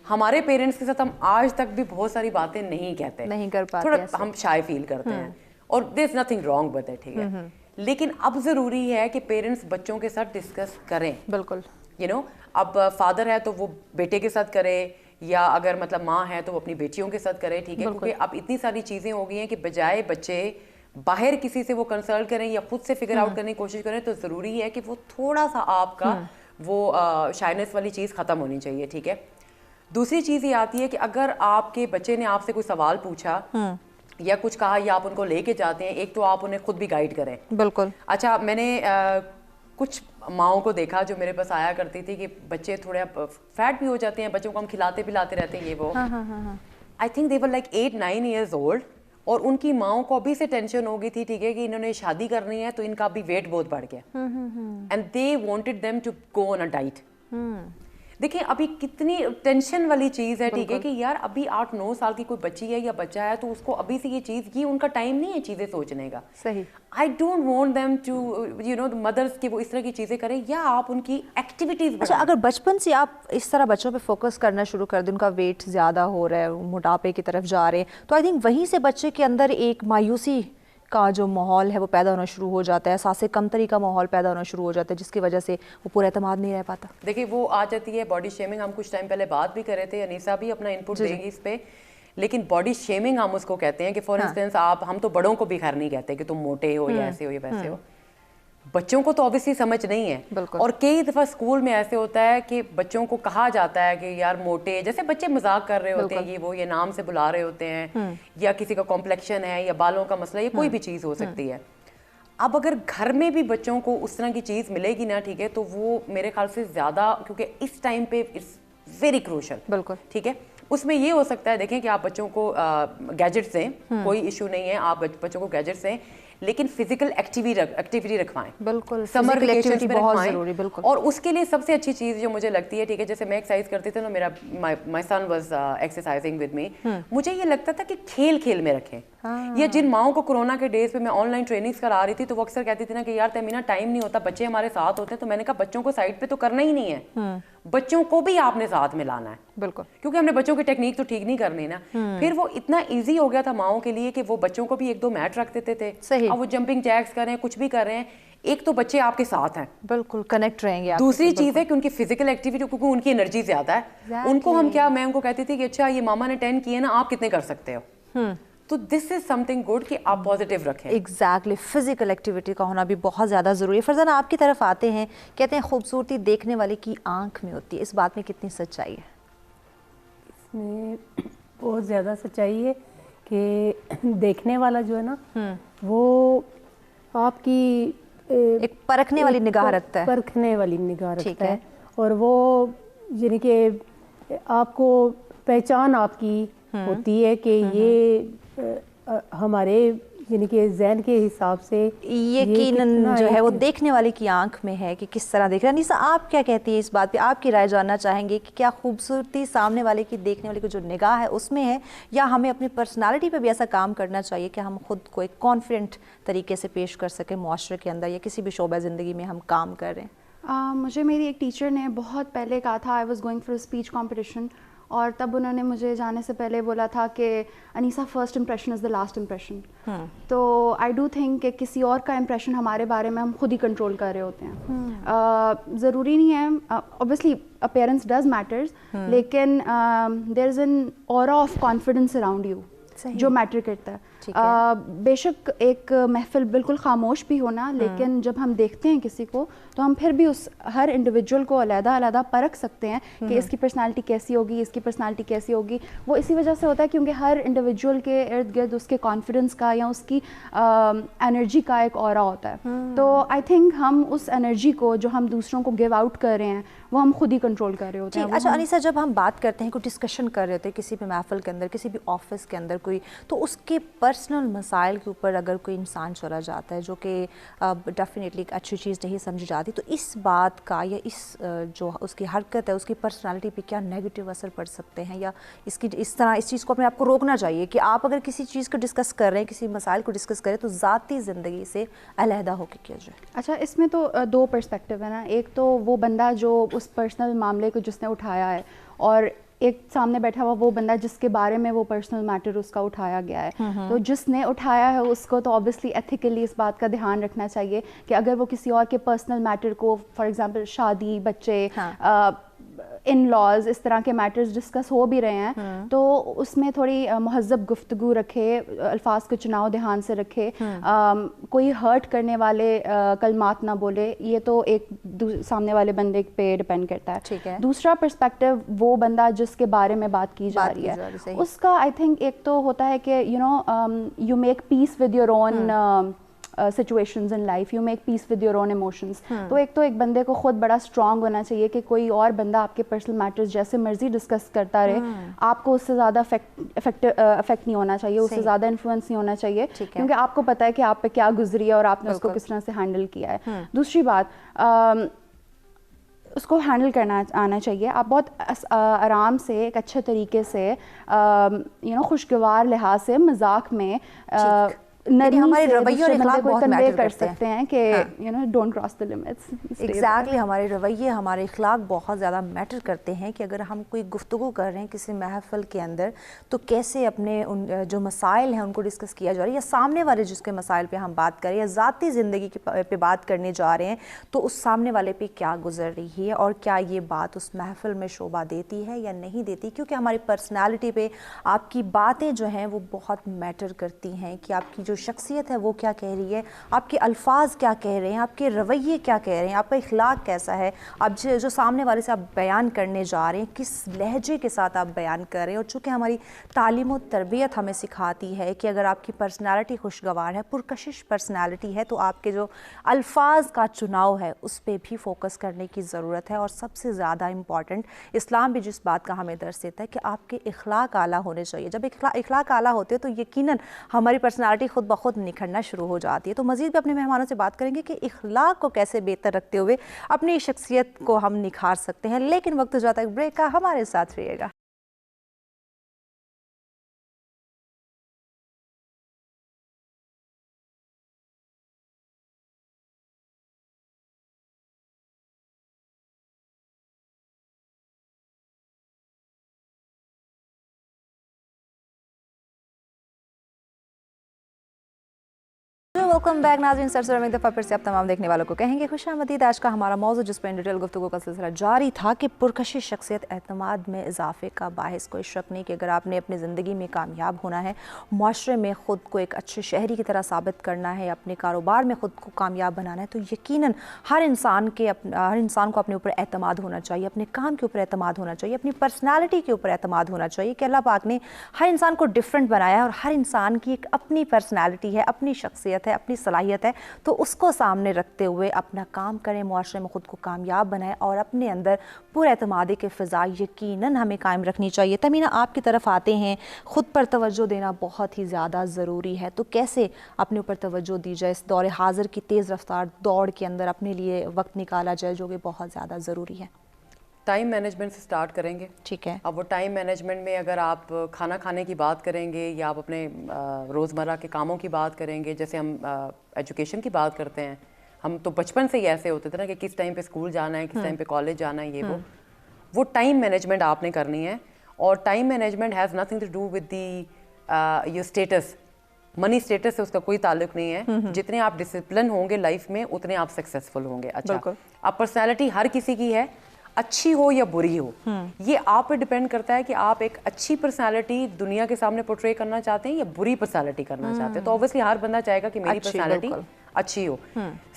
ہمارے پیرنٹس کے ساتھ ہم آج تک بھی بہت ساری باتیں نہیں کہتے, نہیں کر پاتے, تھوڑا ہم شائے فیل کرتے ہیں, اور there is nothing wrong with it, ٹھیک ہے, لیکن اب ضروری ہے کہ پیرنٹس بچوں کے ساتھ ڈسکس کریں. بالکل. اب فادر ہے تو وہ بیٹے کے ساتھ کرے, یا اگر مطلب ماں ہے تو وہ اپنی بیٹیوں کے ساتھ کرے, ٹھیک ہے, کیونکہ اب اتنی ساری چیزیں ہو گئی ہیں کہ بجائے بچے باہر کسی سے وہ کنسلٹ کریں یا خود سے فگر آؤٹ کرنے کی کوشش کریں, تو ضروری ہے کہ وہ تھوڑا سا آپ کا وہ شائنس والی چیز ختم ہونی چاہیے, ٹھیک ہے. دوسری چیز یہ آتی ہے کہ اگر آپ کے بچے نے آپ سے کوئی سوال پوچھا یا کچھ کہا یا آپ ان کو لے کے جاتے ہیں, ایک تو آپ انہیں خود بھی گائیڈ کریں. بالکل. اچھا میں نے کچھ ماؤں کو دیکھا جو میرے پاس آیا کرتی تھی کہ بچے تھوڑے فیٹ بھی ہو جاتے ہیں, بچوں کو ہم کھلاتے پلاتے رہتے ہیں, یہ وہ I think they were like 8-9 years old, اور ان کی ماؤں کو ابھی سے ٹینشن ہو گئی تھی, ٹھیک ہے, کہ انہوں نے شادی کرنی ہے تو ان کا ابھی ویٹ بہت بڑھ گیا, and they wanted them to go on a diet. دیکھیں ابھی کتنی ٹینشن والی چیز ہے, ٹھیک ہے, کہ یار ابھی 8-9 سال کی کوئی بچی ہے یا بچہ ہے تو اس کو ابھی سے یہ چیز, یہ ان کا ٹائم نہیں ہے چیزیں سوچنے کا. صحیح. I don't want them to mothers کہ وہ اس طرح کی چیزیں کریں, یا آپ ان کی ایکٹیویٹیز. اچھا اگر بچپن سے آپ اس طرح بچوں پہ فوکس کرنا شروع کر دیں, ان کا ویٹ زیادہ ہو رہا ہے, موٹاپے کی طرف جا رہے ہیں, تو آئی تھنک وہیں سے بچے کے اندر ایک مایوسی کا جو ماحول ہے وہ پیدا ہونا شروع ہو جاتا ہے, احساس کمتری کا ماحول پیدا ہونا شروع ہو جاتا ہے, جس کی وجہ سے وہ پورا اعتماد نہیں رہ پاتا. دیکھیے وہ آ جاتی ہے باڈی شیمنگ. ہم کچھ ٹائم پہلے بات بھی کر رہے تھے, انیسا بھی اپنا انپٹ دیں گی اس پہ, لیکن باڈی شیمنگ ہم اس کو کہتے ہیں کہ فار انسٹنس ہم تو بڑوں کو بھی خیر نہیں کہتے کہ تم موٹے ہو یا ایسے ہو یا ویسے ہو, بچوں کو تو obviously سمجھ نہیں ہے. اور کئی دفعہ اسکول میں ایسے ہوتا ہے کہ بچوں کو کہا جاتا ہے کہ یار موٹے, جیسے بچے مذاق کر رہے ہوتے ہیں, یہ وہ یہ نام سے بلا رہے ہوتے ہیں, یا کسی کا کمپلیکشن ہے یا بالوں کا مسئلہ, یا کوئی بھی چیز ہو سکتی ہے. اب اگر گھر میں بھی بچوں کو اس طرح کی چیز ملے گی نا, ٹھیک ہے, تو وہ میرے خیال سے زیادہ, کیونکہ اس ٹائم پہ اٹس ویری کروشل. بالکل ٹھیک ہے. اس میں یہ ہو سکتا ہے, دیکھیں کہ آپ بچوں کو گیجٹس دیں, کوئی ایشو نہیں ہے, آپ بچوں کو گیجٹس دیں, لیکن فزیکل ایکٹیویٹی رکھوائیں. بالکل. سمر ویکیشن میں بہت ضروری. بالکل. اور اس کے لیے سب سے اچھی چیز جو مجھے لگتی ہے, ٹھیک ہے, جیسے میں ایکسرسائز کرتی تھی نا, میرا مائی سن واز ایکسرسائزنگ ود می, مجھے یہ لگتا تھا کہ کھیل میں رکھیں. یا جن ماؤں کو کورونا کے ڈیز پہ میں آن لائن ٹریننگز کرا رہی تھی تو وہ اکثر کہتی تھی نا کہ یار تمینہ ٹائم نہیں ہوتا, بچے ہمارے ساتھ ہوتے ہیں, تو میں نے کہا بچوں کو سائڈ پہ تو کرنا ہی نہیں ہے, بچوں کو بھی آپ نے ساتھ میں لانا ہے. بالکل. کیونکہ ہم نے بچوں کی ٹیکنیک تو ٹھیک نہیں کرنی نا. پھر وہ اتنا ایزی ہو گیا تھا ماؤں کے لیے کہ وہ بچوں کو بھی 1-2 میٹ رکھ دیتے تھے, اب وہ جمپنگ جیکس کر رہے ہیں, کچھ بھی کر رہے ہیں, ایک تو بچے آپ کے ساتھ ہیں, بالکل کنیکٹ رہیں گے. دوسری چیز ہے کہ ان کی فزیکل ایکٹیویٹی, کیونکہ ان کی انرجی زیادہ ہے, ان کو ہم کیا, میں ان کو کہتی تھی کہ اچھا یہ ماما نے 10 کیے نا, آپ کتنے کر سکتے ہو, تو this is some thing good کہ آپ پازیٹیو رکھیں. ایگزیکٹلی. فزیکل ایکٹیویٹی کا ہونا بھی بہت زیادہ ضروری ہے. فرزانہ آپ کی طرف آتے ہیں, کہتے ہیں خوبصورتی دیکھنے والے کی آنکھ میں ہوتی ہے, اس بات میں کتنی سچائی ہے؟ اس میں بہت زیادہ سچائی ہے کہ دیکھنے والا جو ہے نا وہ آپ کی ایک پرکھنے والی نگاہ رکھتا ہے, پرکھنے والی نگاہ رکھتا ہے, اور وہ یعنی کہ آپ کو پہچان آپ کی ہوتی ہے کہ یہ ہمارے یعنی کہ ذہن کے حساب سے یقیناً جو ہے وہ دیکھنے والے کی آنکھ میں ہے کہ کس طرح دیکھ رہا ہے. انیسہ آپ کیا کہتی ہیں اس بات پہ؟ آپ کی رائے جاننا چاہیں گے کہ کیا خوبصورتی سامنے والے کی دیکھنے والے کی جو نگاہ ہے اس میں ہے, یا ہمیں اپنی پرسنالٹی پہ بھی ایسا کام کرنا چاہیے کہ ہم خود کو ایک کانفیڈنٹ طریقے سے پیش کر سکیں معاشرے کے اندر یا کسی بھی شعبہ زندگی میں ہم کام کر رہے ہیں؟ مجھے میری ایک ٹیچر نے بہت پہلے کہا تھا, I was going for speech competition, اور تب انہوں نے مجھے جانے سے پہلے بولا تھا کہ Anisa first impression is the last impression. تو آئی ڈو تھنک کہ کسی اور کا امپریشن ہمارے بارے میں ہم خود ہی کنٹرول کر رہے ہوتے ہیں. ضروری نہیں ہے, اوبیسلی اپیرنس ڈز میٹرز, لیکن there is an aura of confidence around you جو میٹر کرتا ہے. بے شک ایک محفل بالکل خاموش بھی ہونا, لیکن جب ہم دیکھتے ہیں کسی کو تو ہم پھر بھی اس ہر انڈیویجول کو علیحدہ علیحدہ پرکھ سکتے ہیں کہ اس کی پرسنالٹی کیسی ہوگی, اس کی پرسنالٹی کیسی ہوگی. وہ اسی وجہ سے ہوتا ہے کیونکہ ہر انڈیویجول کے ارد گرد اس کے کانفیڈنس کا یا اس کی انرجی کا ایک اورا ہوتا ہے. تو آئی تھنک ہم اس انرجی کو جو ہم دوسروں کو گیو آؤٹ کر رہے ہیں وہ ہم خود ہی کنٹرول کر رہے ہوتے ہیں. اچھا انیسہ, جب ہم بات کرتے ہیں, کوئی ڈسکشن کر رہے ہوتے ہیں کسی بھی محفل کے اندر, کسی بھی آفس کے اندر کوئی, تو اس کے پرسنل مسائل کے اوپر اگر کوئی انسان چلا جاتا ہے جو کہ ڈیفینیٹلی ایک اچھی چیز نہیں سمجھی جاتی, تو اس بات کا یا اس جو اس کی حرکت ہے اس کی پرسنالٹی پہ کیا نیگیٹو اثر پڑ سکتے ہیں, یا اس کی اس طرح اس چیز کو اپنے آپ کو روکنا چاہیے کہ آپ اگر کسی چیز کو ڈسکس کر رہے ہیں, کسی مسائل کو ڈسکس کریں تو ذاتی زندگی سے علیحدہ ہو کے کیا جائے؟ اچھا, اس میں تو دو پرسپیکٹیو ہے نا. ایک تو وہ بندہ جو اس پرسنل معاملے کو جس نے اٹھایا ہے, اور ایک سامنے بیٹھا ہوا وہ بندہ جس کے بارے میں وہ پرسنل میٹر اس کا اٹھایا گیا ہے. تو جس نے اٹھایا ہے اس کو تو اوبیسلی ایتھیکلی اس بات کا دھیان رکھنا چاہیے کہ اگر وہ کسی اور کے پرسنل میٹر کو, فار ایگزامپل شادی, بچے, ان لاز, اس طرح کے میٹرز ڈسکس ہو بھی رہے ہیں, تو اس میں تھوڑی مہذب گفتگو رکھے, الفاظ کا چناؤ دھیان سے رکھے, کوئی ہرٹ کرنے والے کلمات نہ بولے. یہ تو ایک سامنے والے بندے پہ ڈپینڈ کرتا ہے. دوسرا پرسپیکٹیو, وہ بندہ جس کے بارے میں بات کی جا رہی ہے اس کا آئی تھنک ایک تو ہوتا ہے کہ you make peace with your own situations in life, you make peace with your own emotions. تو ایک بندے کو خود بڑا اسٹرانگ ہونا چاہیے کہ کوئی اور بندہ آپ کے پرسنل میٹرز جیسے مرضی ڈسکس کرتا رہے, آپ کو اس سے زیادہ افیکٹ نہیں ہونا چاہیے, اس سے زیادہ انفلوئنس نہیں ہونا چاہیے, کیونکہ آپ کو پتہ ہے کہ آپ پہ کیا گزری ہے اور آپ نے اس کو کس طرح سے ہینڈل کیا ہے. دوسری بات, اس کو ہینڈل کرنا آنا چاہیے. آپ بہت آرام سے, ایک اچھے طریقے سے, خوشگوار لحاظ سے, مذاق میں, ہمارے رویے اور اخلاق بہت میٹر کر سکتے ہیں کہ don't cross the limits. Exactly, ہمارے رویے, ہمارے اخلاق بہت زیادہ میٹر کرتے ہیں کہ اگر ہم کوئی گفتگو کر رہے ہیں کسی محفل کے اندر تو کیسے اپنے ان جو مسائل ہیں ان کو ڈسکس کیا جا رہا ہے, یا سامنے والے جس کے مسائل پہ ہم بات کر رہے ہیں یا ذاتی زندگی پہ بات کرنے جا رہے ہیں تو اس سامنے والے پہ کیا گزر رہی ہے اور کیا یہ بات اس محفل میں شوبھا دیتی ہے یا نہیں دیتی. کیونکہ ہماری پرسنالٹی پہ آپ کی باتیں جو ہیں وہ بہت میٹر کرتی ہیں کہ آپ کی جو شخصیت ہے وہ کیا کہہ رہی ہے, آپ کے الفاظ کیا کہہ رہے ہیں, آپ کے رویے کیا کہہ رہے ہیں, آپ کا اخلاق کیسا ہے, آپ جو سامنے والے سے آپ بیان کرنے جا رہے ہیں کس لہجے کے ساتھ آپ بیان کر رہے ہیں. اور چونکہ ہماری تعلیم و تربیت ہمیں سکھاتی ہے کہ اگر آپ کی پرسنالٹی خوشگوار ہے, پرکشش پرسنالٹی ہے, تو آپ کے جو الفاظ کا چناؤ ہے اس پہ بھی فوکس کرنے کی ضرورت ہے. اور سب سے زیادہ امپورٹنٹ, اسلام بھی جس بات کا ہمیں درس دیتا ہے کہ آپ کے اخلاق اعلیٰ ہونے چاہیے. جب اخلاق اعلیٰ ہوتے ہیں تو یقیناً ہماری پرسنالٹی خود بخود نکھرنا شروع ہو جاتی ہے. تو مزید بھی اپنے مہمانوں سے بات کریں گے کہ اخلاق کو کیسے بہتر رکھتے ہوئے اپنی شخصیت کو ہم نکھار سکتے ہیں. لیکن وقت ہو جاتا ہے بریک کا, ہمارے ساتھ رہیے گا. ویلکم بیک ناظرین, سرسرم ایک دفعہ پھر سے آپ تمام دیکھنے والوں کو کہیں گے خوش آمدید. آج کا ہمارا موضوع جس پر ان ڈیٹیل گفتگو کا سلسلہ جاری تھا کہ پرکشش شخصیت اعتماد میں اضافے کا باعث. کوئی شک نہیں کہ اگر آپ نے اپنی زندگی میں کامیاب ہونا ہے, معاشرے میں خود کو ایک اچھے شہری کی طرح ثابت کرنا ہے, اپنے کاروبار میں خود کو کامیاب بنانا ہے, تو یقیناً ہر انسان کو اپنے اوپر اعتماد ہونا چاہیے, اپنے کام کے اوپر اعتماد ہونا چاہیے, اپنی پرسنالٹی کے اوپر اعتماد ہونا چاہیے کہ اللہ پاک نے ہر انسان کو ڈفرینٹ بنایا ہے اور ہر انسان کی ایک اپنی پرسنالٹی ہے, اپنی شخصیت ہے, اپنی صلاحیت ہے تو اس کو سامنے رکھتے ہوئے اپنا کام کریں, معاشرے میں خود کو کامیاب بنائیں اور اپنے اندر پر اعتمادی کے فضا یقیناً ہمیں قائم رکھنی چاہیے. تمینہ, آپ کی طرف آتے ہیں, خود پر توجہ دینا بہت ہی زیادہ ضروری ہے, تو کیسے اپنے اوپر توجہ دی جائے اس دور حاضر کی تیز رفتار دوڑ کے اندر اپنے لیے وقت نکالا جائے جو کہ بہت زیادہ ضروری ہے؟ ٹائم مینجمنٹ سے سٹارٹ کریں گے. ٹھیک ہے. اب وہ ٹائم مینجمنٹ میں اگر آپ کھانا کھانے کی بات کریں گے یا آپ اپنے روزمرہ کے کاموں کی بات کریں گے, جیسے ہم ایجوکیشن کی بات کرتے ہیں, ہم تو بچپن سے ہی ایسے ہوتے تھے نا کہ کس ٹائم پہ اسکول جانا ہے, کس ٹائم پہ کالج جانا ہے, یہ وہ ٹائم مینجمنٹ آپ نے کرنی ہے. اور time management has nothing to do with the your status, money status سے اس کا کوئی تعلق نہیں ہے. جتنے آپ ڈسپلن ہوں گے لائف میں اتنے آپ سکسیزفل ہوں گے. اچھا, اب پرسنالٹی ہر کسی کی ہے, اچھی ہو یا بری ہو, یہ آپ پہ ڈیپینڈ کرتا ہے کہ آپ ایک اچھی پرسنالٹی دنیا کے سامنے پورٹری کرنا چاہتے ہیں یا بری پرسنالٹی کرنا چاہتے ہیں. تو اوبویسلی ہر بندہ چاہے گا کہ میری پرسنالٹی اچھی ہو.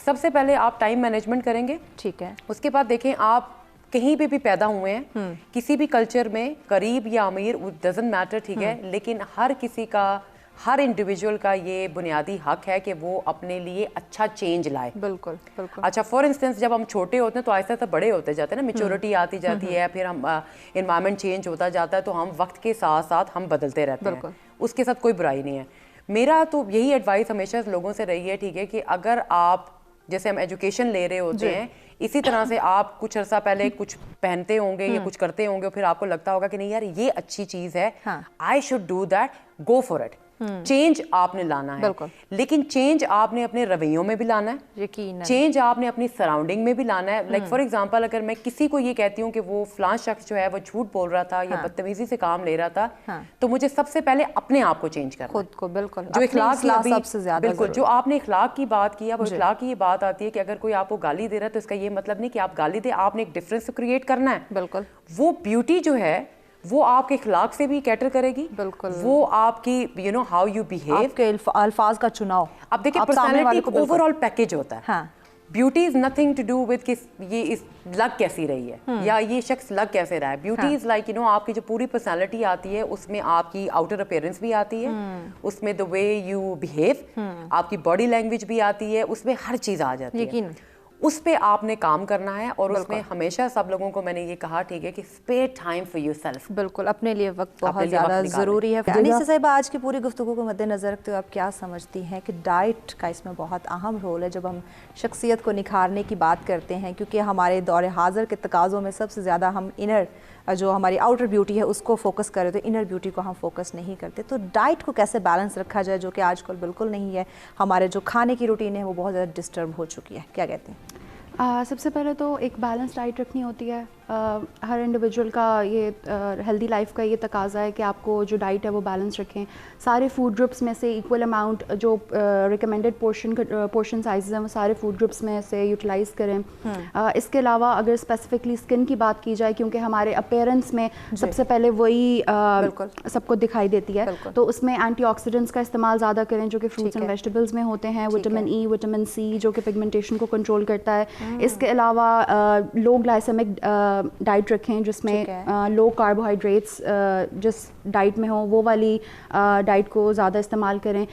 سب سے پہلے آپ ٹائم مینجمنٹ کریں گے. ٹھیک ہے. اس کے بعد دیکھیں, آپ کہیں پہ بھی پیدا ہوئے ہیں, کسی بھی کلچر میں, غریب یا امیر, ڈزنٹ میٹر, ٹھیک ہے, لیکن ہر کسی کا, ہر انڈیویجول کا یہ بنیادی حق ہے کہ وہ اپنے لیے اچھا چینج لائے. بالکل بالکل. اچھا, فار انسٹنس جب ہم چھوٹے ہوتے ہیں تو آہستہ آہستہ بڑے ہوتے جاتے ہیں نا, میچورٹی آتی جاتی ہے, پھر ہم انوائرمنٹ چینج ہوتا جاتا ہے, تو ہم وقت کے ساتھ ساتھ ہم بدلتے رہتے ہیں. اس کے ساتھ کوئی برائی نہیں ہے. میرا تو یہی ایڈوائس ہمیشہ لوگوں سے رہی ہے, ٹھیک ہے, کہ اگر آپ, جیسے ہم ایجوکیشن لے رہے ہوتے ہیں, اسی طرح سے آپ کچھ عرصہ پہلے کچھ پہنتے ہوں گے یا کچھ کرتے ہوں گے, پھر آپ کو لگتا ہوگا کہ نہیں یار یہ اچھی چیز ہے, I should do that, go for it. Change آپ نے لانا ہے, لیکن چینج آپ نے اپنے رویوں میں بھی لانا ہے, چینج آپ نے اپنی سراؤنڈنگ میں بھی لانا ہے. لائک فار ایگزامپل, اگر میں کسی کو یہ کہتی ہوں کہ وہ فلاں شخص جو ہے وہ جھوٹ بول رہا تھا یا بدتمیزی سے کام لے رہا تھا, تو مجھے سب سے پہلے اپنے آپ کو چینج کرنا, خود کو. بالکل, جو اخلاق سب سے زیادہ, بالکل, جو آپ نے اخلاق کی بات کی, اب اخلاق کی یہ بات آتی ہے کہ اگر کوئی آپ کو گالی دے رہا ہے تو اس کا یہ مطلب نہیں کہ آپ گالی دیں, آپ نے ایک ڈفرینس کریٹ کرنا ہے. بالکل. وہ بیوٹی جو ہے وہ آپ کے اخلاق سے بھی کیٹر کرے گی. بالکل. وہ آپ کی you know how you behave, آپ کے الفاظ کا چناؤ. اب دیکھیں, پرسنالٹی اوور آل پیکج ہوتا ہے. ہاں, beauty is nothing to do with کہ یہ لگ کیسی رہی ہے یا یہ شخص لگ کیسے رہا ہے. Beauty is like you know آپ کی جو پوری پرسنالٹی آتی ہے اس میں آپ کی آؤٹر اپیرنس بھی آتی ہے, اس میں دا وے یو بیہیو, آپ کی باڈی لینگویج بھی آتی ہے, اس میں ہر چیز آ جاتی ہے. اس پہ آپ نے کام کرنا ہے. اور اس میں ہمیشہ سب لوگوں کو میں نے یہ کہا, ٹھیک ہے, کہ spare time for yourself. بالکل, اپنے لیے وقت بہت زیادہ ضروری ہے. انیسہ صاحبہ, آج کی پوری گفتگو کو مد نظر رکھتے ہوئے آپ کیا سمجھتی ہیں کہ ڈائٹ کا اس میں بہت اہم رول ہے جب ہم شخصیت کو نکھارنے کی بات کرتے ہیں, کیونکہ ہمارے دور حاضر کے تقاضوں میں سب سے زیادہ ہم انر, جو ہماری آؤٹر بیوٹی ہے اس کو فوکس کرے, تو انر بیوٹی کو ہم فوکس نہیں کرتے. تو ڈائٹ کو کیسے بیلنس رکھا جائے, جو کہ آج کل بالکل نہیں ہے. ہمارے جو کھانے کی روٹین ہے وہ بہت زیادہ ڈسٹرب ہو چکی ہے, کیا کہتے ہیں؟ سب سے پہلے تو ایک بیلنس ڈائٹ رکھنی ہوتی ہے. ہر انڈیویجول کا یہ ہیلدی لائف کا یہ تقاضا ہے کہ آپ کو جو ڈائٹ ہے وہ بیلنس رکھیں. سارے فوڈ گروپس میں سے ایکول اماؤنٹ جو ریکمینڈڈ پورشن سائزز ہیں وہ سارے فوڈ گروپس میں سے یوٹیلائز کریں. اس کے علاوہ اگر اسپیسیفکلی اسکن کی بات کی جائے, کیونکہ ہمارے اپیرنس میں سب سے پہلے وہی سب کو دکھائی دیتی ہے, تو اس میں اینٹی آکسیڈنٹس کا استعمال زیادہ کریں جو کہ فروٹس اینڈ ویجیٹیبلز میں ہوتے ہیں. وٹامن ای, وٹامن سی جو کہ پگمنٹیشن کو کنٹرول کرتا ہے. اس کے علاوہ لو گلائسیمک ڈائٹ رکھیں جس میں لو کاربوہائیڈریٹس جس ڈائٹ میں ہوں وہ والی ڈائٹ کو زیادہ استعمال کریں.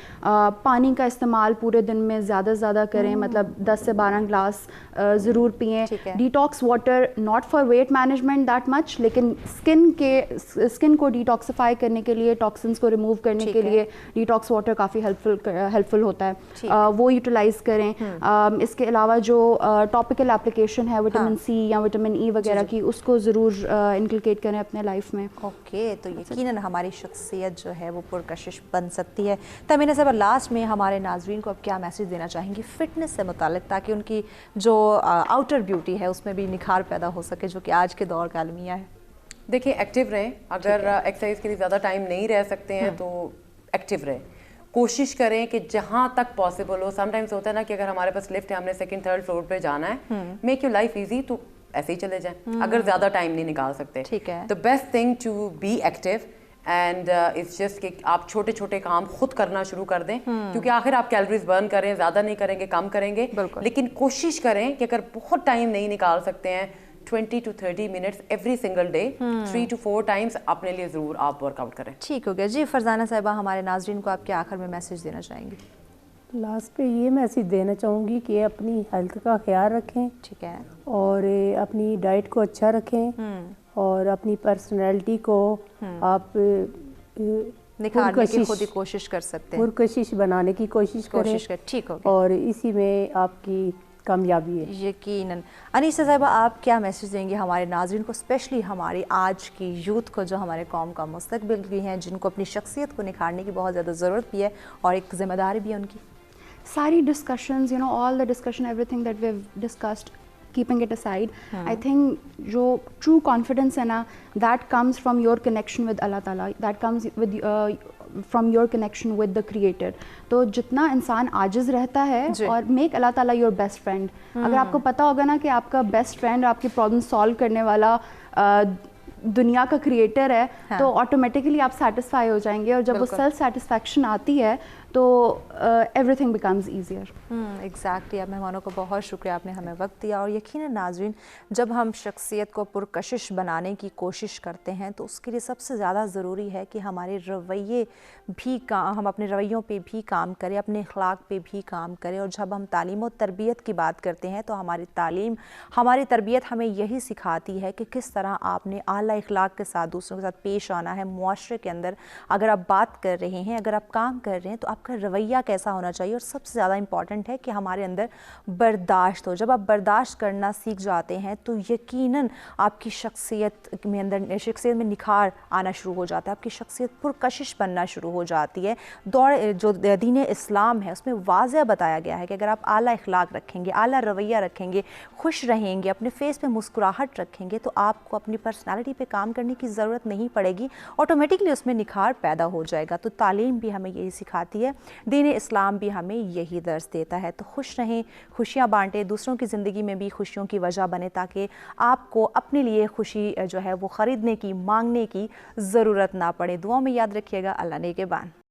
پانی کا استعمال پورے دن میں زیادہ سے زیادہ کریں, مطلب 10 سے 12 گلاس ضرور پئیں. Detox water, not for wait management that much, لیکن اسکن کو ڈیٹاکسیفائی کرنے کے لیے, ٹاکسنس کو ریموو کرنے کے لیے ڈیٹاکس واٹر کافی ہیلپ فل ہوتا ہے, وہ یوٹیلائز کریں. اس کے علاوہ جو ٹاپیکل اپلیکیشن ہے وٹامن سی یا وٹامن ای وغیرہ کی, اس کو ضرور انکلکیٹ کریں اپنے لائف میں. اوکے, تو یقیناً ہماری شخصیت جو ہے وہ پرکشش بن سکتی ہے. تمینہ صاحبہ, لاسٹ میں ہمارے ناظرین کو اب کیا میسج دینا چاہیں گی فٹنس سے متعلق, تاکہ ان کی جو آؤٹر بیوٹی ہے اس میں بھی نکھار پیدا ہو سکے, جو کہ آج کے دور کا المیہ ہے؟ دیکھیں, ایکٹیو رہیں. اگر ایکسرسائز کے لیے زیادہ ٹائم نہیں رہ سکتے ہیں تو ایکٹیو رہیں. کوشش کریں کہ جہاں تک پاسبل ہو. سم ٹائمس ہوتا ہے نا کہ اگر ہمارے پاس لفٹ ہے, ہم نے سیکنڈ تھرڈ فلور پہ جانا ہے, میک یور لائف ایزی, تو ایسے ہی چلے جائیں اگر زیادہ ٹائم نہیں نکال سکتے. The best thing to be active and it's just کہ آپ چھوٹے چھوٹے کام خود کرنا شروع کر دیں, کیونکہ آخر آپ کیلوریز برن کریں, زیادہ نہیں کریں گے, کم کریں گے, لیکن کوشش کریں کہ اگر بہت ٹائم نہیں نکال سکتے ہیں 20 to 30 minutes every single day 3 to 4 times اپنے لیے ضرور آپ ورک آؤٹ کریں. ٹھیک ہو گیا جی. فرزانہ صاحبہ, ہمارے ناظرین کو آپ کے آخر میں میسج دینا چاہیں گے؟ لاسٹ پہ یہ میسیج دینا چاہوں گی کہ اپنی ہیلتھ کا خیال رکھیں، ٹھیک ہے، اور اپنی ڈائٹ کو اچھا رکھیں، اور اپنی پرسنالٹی کو آپ نکھارنے کی خود ہی کوشش کر سکتے ہیں، پرکشش بنانے کی کوشش کریں، ٹھیک ہو، اور اسی میں آپ کی کامیابی ہے یقیناً۔ انیسہ صاحبہ آپ کیا میسیج دیں گے ہمارے ناظرین کو، اسپیشلی ہماری آج کی یوتھ کو جو ہمارے قوم کا مستقبل بھی ہیں، جن کو اپنی شخصیت کو نکھارنے کی بہت زیادہ ضرورت بھی ہے اور ایک ذمہ داری بھی ہے ان کی؟ ساری discussions all the discussion everything that we have discussed keeping it aside, I think جو true confidence ہے نا, that comes from your connection with Allah Ta'ala, that comes with from your connection with the Creator. تو جتنا انسان عاجز رہتا ہے اور make اللہ تعالیٰ your best friend. اگر آپ کو پتہ ہوگا نا کہ آپ کا بیسٹ فرینڈ آپ کی پرابلم سالو کرنے والا دنیا کا کریٹر ہے, تو آٹومیٹکلی آپ سیٹسفائی ہو جائیں گے, اور جب وہ سیلف سیٹسفیکشن آتی ہے تو every thing becomes easier. Exactly. آپ مہمانوں کو بہت شکریہ, آپ نے ہمیں وقت دیا. اور یقیناً ناظرین, جب ہم شخصیت کو پرکشش بنانے کی کوشش کرتے ہیں تو اس کے لیے سب سے زیادہ ضروری ہے کہ ہمارے رویے بھی ہم اپنے رویوں پہ بھی کام کریں, اپنے اخلاق پہ بھی کام کریں. اور جب ہم تعلیم و تربیت کی بات کرتے ہیں تو ہماری تعلیم, ہماری تربیت ہمیں یہی سکھاتی ہے کہ کس طرح آپ نے اعلیٰ اخلاق کے ساتھ دوسروں کے ساتھ پیش آنا ہے. معاشرے کے اندر اگر آپ بات کر رہے ہیں, اگر آپ کام کر رہے ہیں, تو آپ کا رویہ کیسا ہونا چاہیے. اور سب سے زیادہ امپورٹنٹ ہے کہ ہمارے اندر برداشت ہو. جب آپ برداشت کرنا سیکھ جاتے ہیں تو یقیناً آپ کی شخصیت میں نکھار آنا شروع ہو جاتا ہے, آپ کی شخصیت پرکشش بننا شروع ہو جاتی ہے. جو دین اسلام ہے اس میں واضح بتایا گیا ہے کہ اگر آپ اعلیٰ اخلاق رکھیں گے, اعلیٰ رویہ رکھیں گے, خوش رہیں گے, اپنے فیس پہ مسکراہٹ رکھیں گے, تو آپ کو اپنی پرسنالٹی پہ کام کرنے کی ضرورت نہیں پڑے گی, آٹومیٹکلی اس میں نکھار پیدا ہو جائے گا. تو تعلیم بھی ہمیں یہی سکھاتی ہے, دین اسلام بھی ہمیں یہی درس دیتا ہے. تو خوش رہیں, خوشیاں بانٹیں, دوسروں کی زندگی میں بھی خوشیوں کی وجہ بنے, تاکہ آپ کو اپنے لیے خوشی جو ہے وہ خریدنے کی, مانگنے کی ضرورت نہ پڑے. دعاؤں میں یاد رکھیے گا. اللہ نگہبان.